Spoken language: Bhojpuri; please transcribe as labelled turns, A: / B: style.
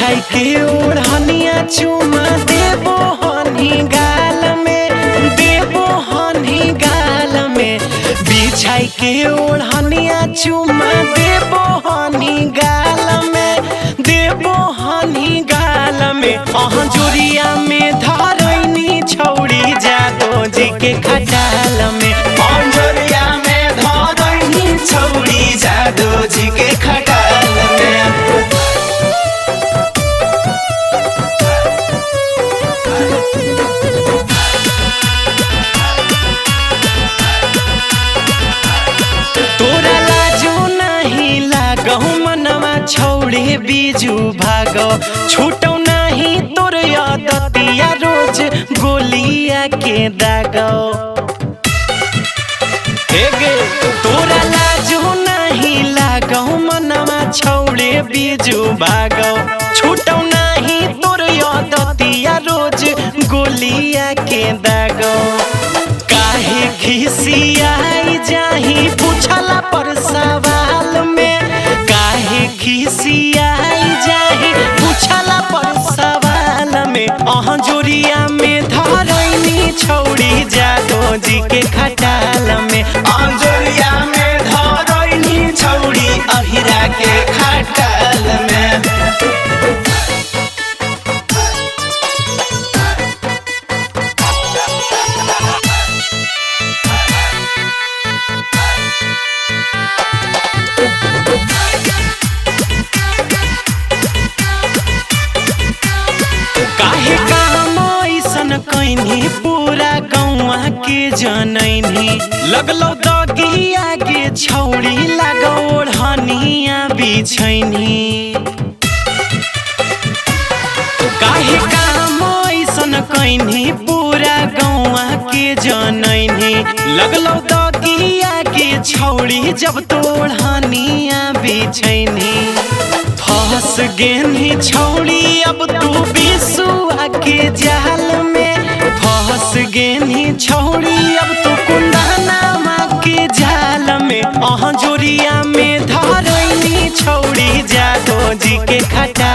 A: बिछाई के ओढ़निया चुमा देबो हनी गाल में, देबो हनी गाल में। बिछाई के ओढ़निया चुमा देबो हनी गाल में, देबो हनी गाल में। जोरिया में धरैनी छौड़ी जादो जी के खटाल में, जोरिया में धरैनी छौड़ी जादो जी के खटाल में। तोरा लाजो नहीं लागहु मनवा छौड़े बीजू भागो, छूटो नहीं तोर आदतिया रोज गोलिया के दागो। हेगे तोरा लाजो नहीं लागहु मनवा छौड़े बीजू भागो, छूटो नहीं तोर आदतिया रोज गोलिया के दागो। काहे खिसियाई जाही पूछला पर सवाल में, काहे खिसियाई जाही पूछला पर सवाल में। जोरिया में धरैनी छौड़ी जादो जी के खटाल में, जोरिया में धरैनी छौड़ी अहिरा के खटाल में। काहे काम ऐसन कैनी पूरा गौवा के जनैनी, लगलो दगी आगे छौड़ी लागो ओढ़निया बिछैनी। काहे काम ऐसन कैनी पूरा गौवा के जनैनी, लगलो दगी आगे छौड़ी जब तोड़निया बिछैनी। फंस गेनी छौड़ी अब तू बिसुआ के जाल में, फंस गेनी छौड़ी अब तू कुंदनामा के जाल में। जोरिया में धरैनी छौड़ी जादो जी के खटा